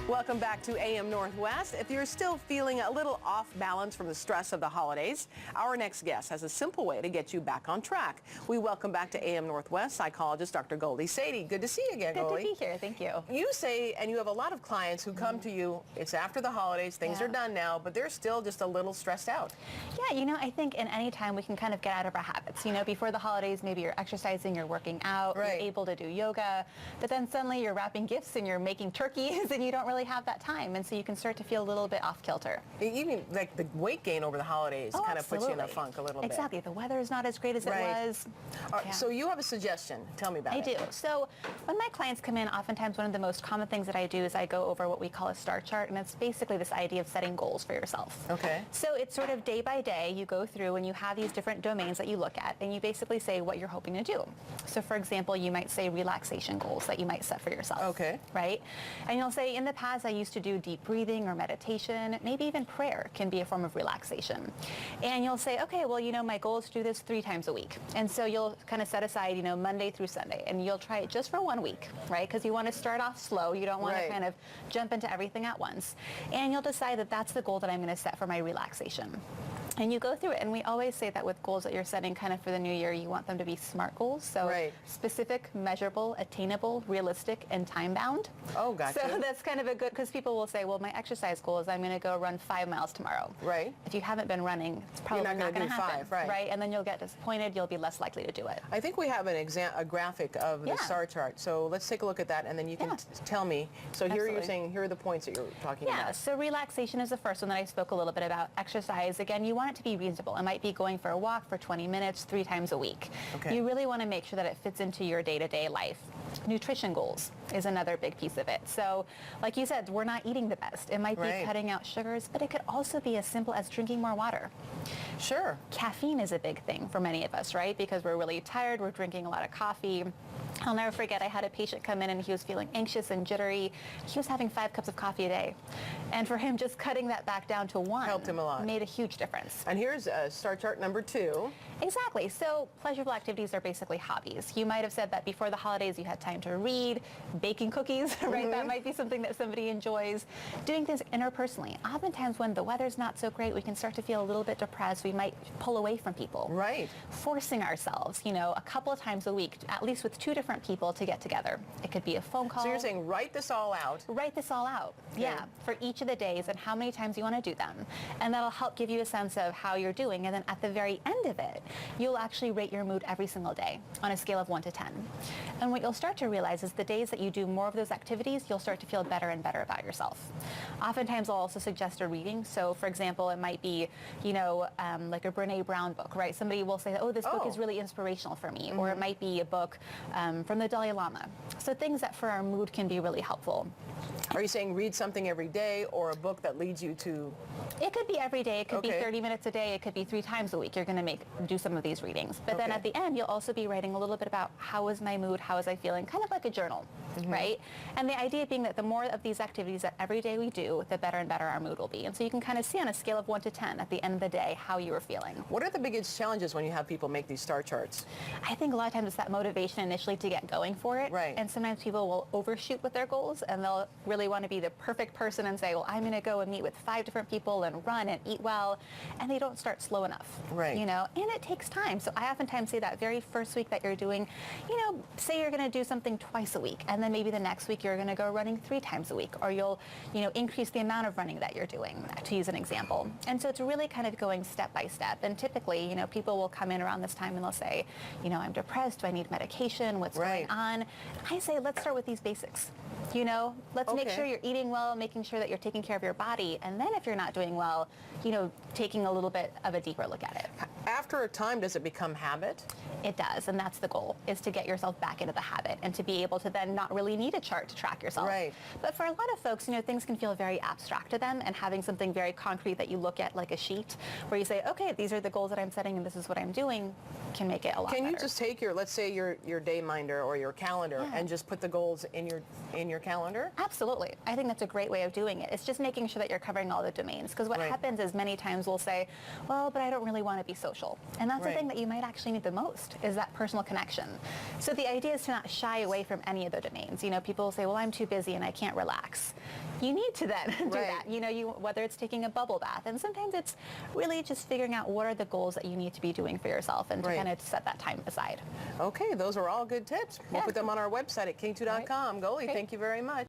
Welcome back to AM Northwest. If you're still feeling a little off balance from the stress of the holidays, our next guest has a simple way to get you back on track. We welcome back to AM Northwest psychologist Dr. Goldie Sadie. Good to see you again, Goldie. Good to be here. Thank you. You say, and you have a lot of clients who come to you, it's after the holidays, things are done now, but they're still just a little stressed out. Yeah, I think in any time we can kind of get out of our habits. Before the holidays, maybe you're exercising, you're working out, you're able to do yoga, but then suddenly you're wrapping gifts and you're making turkeys and you don't really have that time, and so you can start to feel a little bit off kilter. Even like the weight gain over the holidays kind of puts you in a funk a little bit. Exactly. The weather is not as great as it was. So you have a suggestion. Tell me about it. I do. So when my clients come in, oftentimes one of the most common things that I do is I go over what we call a star chart, and it's basically this idea of setting goals for yourself. Okay. So it's sort of day by day, you go through and you have these different domains that you look at, and you basically say what you're hoping to do. So for example, you might say relaxation goals that you might set for yourself. Okay. Right? And you'll say, in the past, I used to do deep breathing or meditation, maybe even prayer can be a form of relaxation. And you'll say, okay, well, my goal is to do this 3 times a week. And so you'll kind of set aside, Monday through Sunday, and you'll try it just for 1 week, right? Because you want to start off slow. You don't want to kind of jump into everything at once. And you'll decide that that's the goal that I'm going to set for my relaxation. And you go through it, and we always say that with goals that you're setting kind of for the new year, you want them to be SMART goals. So specific, measurable, attainable, realistic, and time-bound. Oh, gotcha. So that's kind of a good, because people will say, well, my exercise goal is I'm going to go run 5 miles tomorrow. Right. If you haven't been running, it's probably not going to happen. 5, right. And then you'll get disappointed. You'll be less likely to do it. I think we have a graphic of the star chart. So let's take a look at that, and then you can tell me. So here you're saying, here are the points that you're talking about. Yeah, so relaxation is the first one that I spoke a little bit about. Exercise, again, you want it to be reasonable. It might be going for a walk for 20 minutes 3 times a week. Okay. You really want to make sure that it fits into your day-to-day life. Nutrition goals is another big piece of it. So like you said, we're not eating the best. It might be cutting out sugars, but it could also be as simple as drinking more water. Sure. Caffeine is a big thing for many of us, right? Because we're really tired, we're drinking a lot of coffee. I'll never forget, I had a patient come in and he was feeling anxious and jittery. He was having 5 cups of coffee a day. And for him, just cutting that back down to 1 helped him a lot. Made a huge difference. And here's star chart number 2. Exactly. So pleasurable activities are basically hobbies. You might have said that before the holidays you had time to read, baking cookies, right? That might be something that somebody enjoys. Doing things interpersonally. Oftentimes when the weather's not so great, we can start to feel a little bit depressed. We might pull away from people. Right. Forcing ourselves, a couple of times a week, at least with 2 different people to get together. It could be a phone call. So you're saying write this all out. Write this all out. Okay. Yeah, for each of the days and how many times you want to do them. And that'll help give you a sense of how you're doing. And then at the very end of it, you'll actually rate your mood every single day on a scale of 1 to 10. And what you'll start to realize is the days that you do more of those activities, you'll start to feel better and better about yourself. Oftentimes I'll also suggest a reading. So for example, it might be, like a Brene Brown book, right? Somebody will say, oh, this book is really inspirational for me. Or it might be a book from the Dalai Lama. So things that for our mood can be really helpful. Are you saying read something every day or a book that leads you to? It could be every day. It could be 30 minutes a day. It could be 3 times a week. You're going to do some of these readings. But then at the end, you'll also be writing a little bit about how is my mood, how was I feeling, kind of like a journal, right? And the idea being that the more of these activities that every day we do, the better and better our mood will be. And so you can kind of see on a scale of 1 to 10 at the end of the day how you were feeling. What are the biggest challenges when you have people make these star charts? I think a lot of times it's that motivation initially to get going for it. Right. And sometimes people will overshoot with their goals and they'll really want to be the perfect person and say, well, I'm going to go and meet with 5 different people and run and eat well. And they don't start slow enough. Right. And it takes time. So I oftentimes say that very first week that you're doing, say you're going to do something twice a week. And then maybe the next week you're going to go running 3 times a week. Or you'll, increase the amount of running that you're doing, to use an example. And so it's really kind of going step by step. And typically, people will come in around this time and they'll say, I'm depressed. Do I need medication? What's going on? I say, let's start with these basics. Let's make sure you're eating well, making sure that you're taking care of your body. And then if you're not doing well, taking a little bit of a deeper look at it. After a time, does it become habit? It does, and that's the goal, is to get yourself back into the habit and to be able to then not really need a chart to track yourself. Right. But for a lot of folks, things can feel very abstract to them, and having something very concrete that you look at like a sheet where you say, okay, these are the goals that I'm setting and this is what I'm doing, can make it a lot better. Can you just take let's say your day minder or your calendar and just put the goals in your calendar? Absolutely. I think that's a great way of doing it. It's just making sure that you're covering all the domains. Because what happens is many times we'll say, well, but I don't really want to be social. And that's the thing that you might actually need the most, is that personal connection. So the idea is to not shy away from any of the domains. You know, people say, well, I'm too busy and I can't relax. You need to then do that. You know, whether it's taking a bubble bath. And sometimes it's really just figuring out what are the goals that you need to be doing for yourself and to kind of set that time aside. Okay, those are all good tips. We'll put them on our website at K2.com. Goalie, thank you very much.